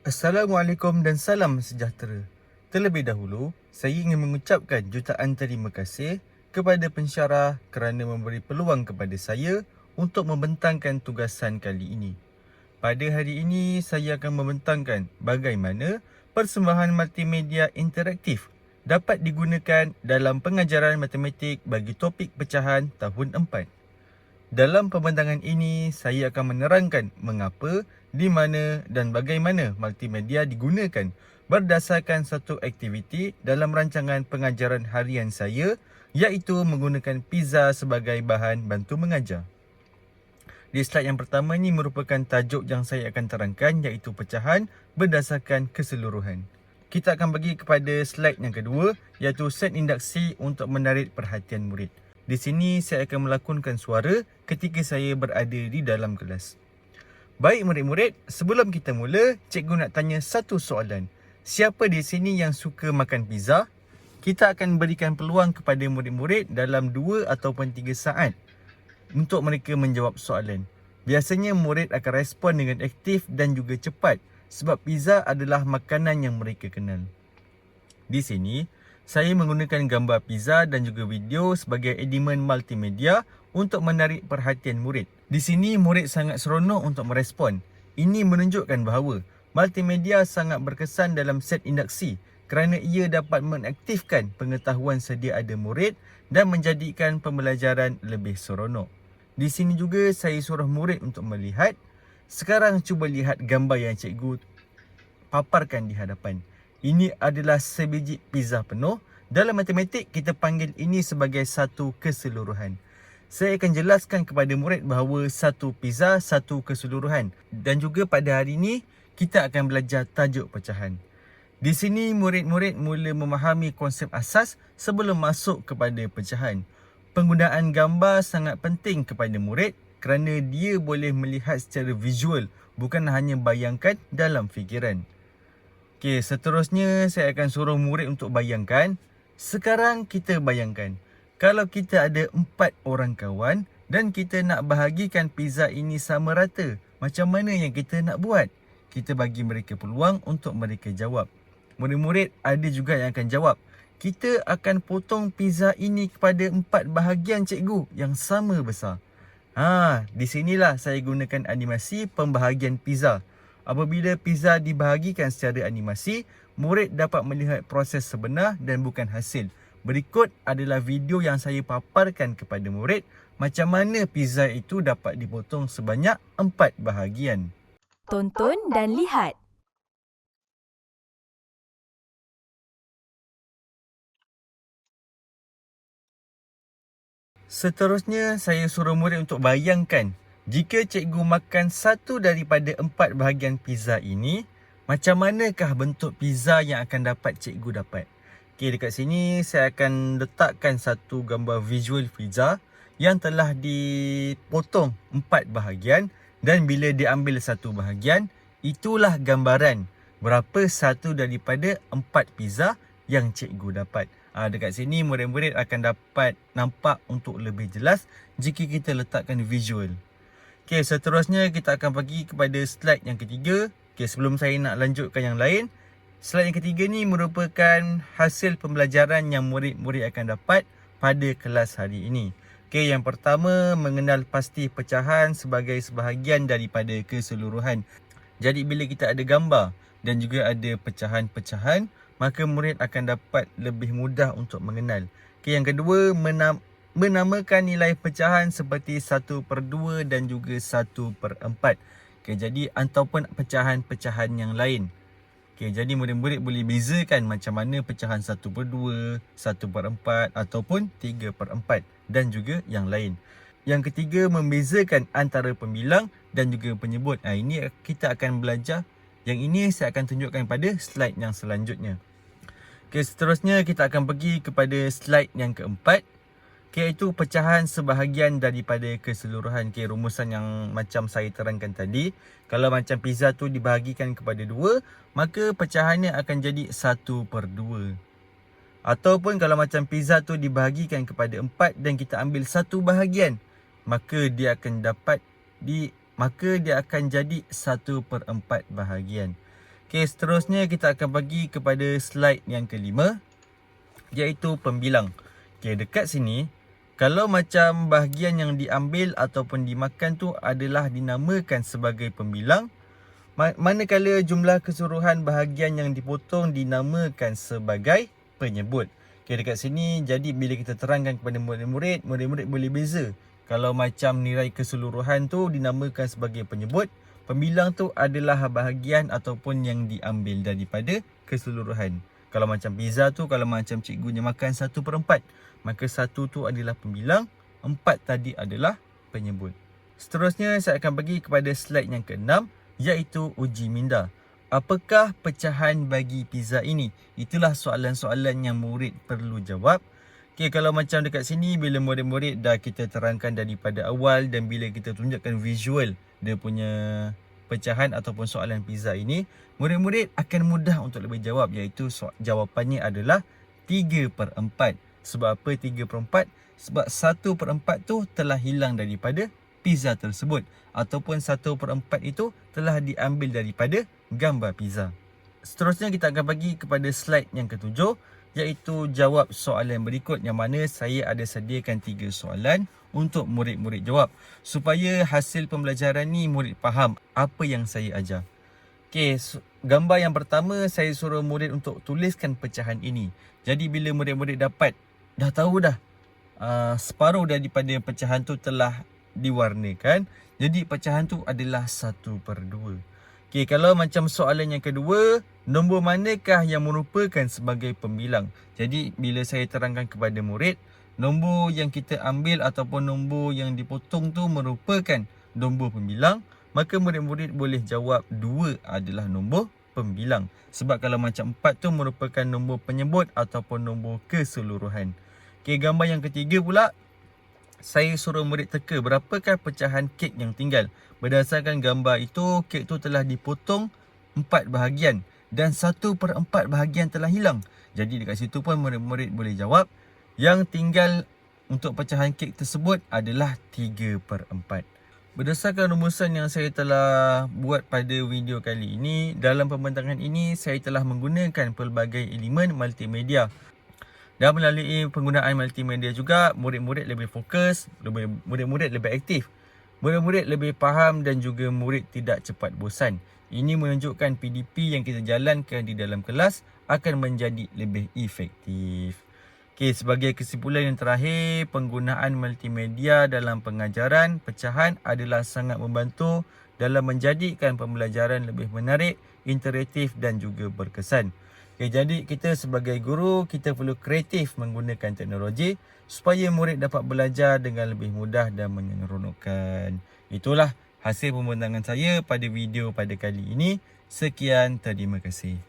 Assalamualaikum dan salam sejahtera. Terlebih dahulu, saya ingin mengucapkan jutaan terima kasih kepada pensyarah kerana memberi peluang kepada saya untuk membentangkan tugasan kali ini. Pada hari ini, saya akan membentangkan bagaimana persembahan multimedia interaktif dapat digunakan dalam pengajaran matematik bagi topik pecahan tahun 4. Dalam pembentangan ini, saya akan menerangkan mengapa, di mana dan bagaimana multimedia digunakan berdasarkan satu aktiviti dalam rancangan pengajaran harian saya, iaitu menggunakan pizza sebagai bahan bantu mengajar. Di slide yang pertama ini merupakan tajuk yang saya akan terangkan, iaitu pecahan berdasarkan keseluruhan. Kita akan pergi kepada slide yang kedua, iaitu set induksi untuk menarik perhatian murid. Di sini saya akan melakonkan suara ketika saya berada di dalam kelas. Baik murid-murid, sebelum kita mula, cikgu nak tanya satu soalan. Siapa di sini yang suka makan pizza? Kita akan berikan peluang kepada murid-murid dalam 2 ataupun 3 saat untuk mereka menjawab soalan. Biasanya murid akan respon dengan aktif dan juga cepat sebab pizza adalah makanan yang mereka kenal. Di sini, saya menggunakan gambar pizza dan juga video sebagai elemen multimedia untuk menarik perhatian murid. Di sini, murid sangat seronok untuk merespon. Ini menunjukkan bahawa multimedia sangat berkesan dalam set induksi kerana ia dapat mengaktifkan pengetahuan sedia ada murid dan menjadikan pembelajaran lebih seronok. Di sini juga saya suruh murid untuk melihat. Sekarang cuba lihat gambar yang cikgu paparkan di hadapan. Ini adalah sebiji pizza penuh. Dalam matematik, kita panggil ini sebagai satu keseluruhan. Saya akan jelaskan kepada murid bahawa satu pizza, satu keseluruhan. Dan juga pada hari ini, kita akan belajar tajuk pecahan. Di sini, murid-murid mula memahami konsep asas sebelum masuk kepada pecahan. Penggunaan gambar sangat penting kepada murid kerana dia boleh melihat secara visual, bukan hanya bayangkan dalam fikiran. Okey, seterusnya saya akan suruh murid untuk bayangkan. Sekarang kita bayangkan, kalau kita ada 4 orang kawan dan kita nak bahagikan pizza ini sama rata, macam mana yang kita nak buat? Kita bagi mereka peluang untuk mereka jawab. Murid-murid ada juga yang akan jawab. Kita akan potong pizza ini kepada 4 bahagian cikgu yang sama besar. Di sinilah saya gunakan animasi pembahagian pizza. Apabila pizza dibahagikan secara animasi, murid dapat melihat proses sebenar dan bukan hasil. Berikut adalah video yang saya paparkan kepada murid macam mana pizza itu dapat dipotong sebanyak 4 bahagian. Tonton dan lihat. Seterusnya, saya suruh murid untuk bayangkan, jika cikgu makan satu daripada 4 bahagian pizza ini, macam manakah bentuk pizza yang akan dapat cikgu dapat? Okey, dekat sini saya akan letakkan satu gambar visual pizza yang telah dipotong 4 bahagian dan bila diambil satu bahagian, itulah gambaran berapa satu daripada 4 pizza yang cikgu dapat. Dekat sini murid-murid akan dapat nampak untuk lebih jelas jika kita letakkan visual. Okey, seterusnya kita akan pergi kepada slide yang ketiga. Okey, sebelum saya nak lanjutkan yang lain, slide yang ketiga ni merupakan hasil pembelajaran yang murid-murid akan dapat pada kelas hari ini. Okey, yang pertama, mengenal pasti pecahan sebagai sebahagian daripada keseluruhan. Jadi bila kita ada gambar dan juga ada pecahan-pecahan, maka murid akan dapat lebih mudah untuk mengenal. Okey, yang kedua, menamakan nilai pecahan seperti 1/2 dan juga 1/4. Okey, jadi ataupun pecahan-pecahan yang lain. Okey, jadi murid-murid boleh bezakan macam mana pecahan 1/2, 1/4 ataupun 3/4 dan juga yang lain. Yang ketiga, membezakan antara pembilang dan juga penyebut. Ini kita akan belajar. Yang ini saya akan tunjukkan pada slide yang selanjutnya. Okey, seterusnya kita akan pergi kepada slide yang keempat. Okey, iaitu pecahan sebahagian daripada keseluruhan. Okey, rumusan yang macam saya terangkan tadi. Kalau macam pizza tu dibahagikan kepada 2, maka pecahannya akan jadi 1/2. Ataupun kalau macam pizza tu dibahagikan kepada 4 dan kita ambil satu bahagian, maka dia akan jadi 1/4 bahagian. Okey, seterusnya kita akan pergi kepada slide yang kelima, iaitu pembilang. Okey, dekat sini, kalau macam bahagian yang diambil ataupun dimakan tu adalah dinamakan sebagai pembilang, manakala jumlah keseluruhan bahagian yang dipotong dinamakan sebagai penyebut. Okey, dekat sini, jadi bila kita terangkan kepada murid-murid, murid-murid boleh beza. Kalau macam nilai keseluruhan tu dinamakan sebagai penyebut, pembilang tu adalah bahagian ataupun yang diambil daripada keseluruhan. Kalau macam pizza tu, kalau macam cikgunya makan 1/4, maka 1 tu adalah pembilang, 4 tadi adalah penyebut. Seterusnya saya akan pergi kepada slide yang ke-6, iaitu uji minda. Apakah pecahan bagi pizza ini? Itulah soalan-soalan yang murid perlu jawab. Okey, kalau macam dekat sini, bila murid-murid dah kita terangkan daripada awal dan bila kita tunjukkan visual dia punya pecahan ataupun soalan pizza ini, murid-murid akan mudah untuk lebih jawab, iaitu jawapannya adalah 3/4. Sebab apa 3/4? Sebab 1/4 tu telah hilang daripada pizza tersebut, ataupun 1/4 itu telah diambil daripada gambar pizza. Seterusnya kita akan pergi kepada slide yang ketujuh, iaitu jawab soalan berikut, yang mana saya ada sediakan 3 soalan untuk murid-murid jawab supaya hasil pembelajaran ni murid faham apa yang saya ajar. Okey, gambar yang pertama saya suruh murid untuk tuliskan pecahan ini. Jadi bila murid-murid dah tahu dah separuh daripada pecahan tu telah diwarnakan, jadi pecahan tu adalah 1/2. Okey, kalau macam soalan yang kedua, nombor manakah yang merupakan sebagai pembilang? Jadi bila saya terangkan kepada murid, nombor yang kita ambil ataupun nombor yang dipotong tu merupakan nombor pembilang, maka murid-murid boleh jawab 2 adalah nombor pembilang. Sebab kalau macam 4 tu merupakan nombor penyebut ataupun nombor keseluruhan. Okey, gambar yang ketiga pula, saya suruh murid teka berapakah pecahan kek yang tinggal. Berdasarkan gambar itu, kek tu telah dipotong 4 bahagian dan 1/4 bahagian telah hilang. Jadi dekat situ pun murid-murid boleh jawab yang tinggal untuk pecahan kek tersebut adalah 3/4. Berdasarkan rumusan yang saya telah buat pada video kali ini, dalam pembentangan ini saya telah menggunakan pelbagai elemen multimedia. Dan melalui penggunaan multimedia juga, murid-murid lebih fokus, murid-murid lebih aktif, murid-murid lebih faham dan juga murid tidak cepat bosan. Ini menunjukkan PDP yang kita jalankan di dalam kelas akan menjadi lebih efektif. Okey, sebagai kesimpulan yang terakhir, penggunaan multimedia dalam pengajaran pecahan adalah sangat membantu dalam menjadikan pembelajaran lebih menarik, interaktif dan juga berkesan. Okay, jadi kita sebagai guru, kita perlu kreatif menggunakan teknologi supaya murid dapat belajar dengan lebih mudah dan menyeronokkan. Itulah hasil pembentangan saya pada video pada kali ini. Sekian, terima kasih.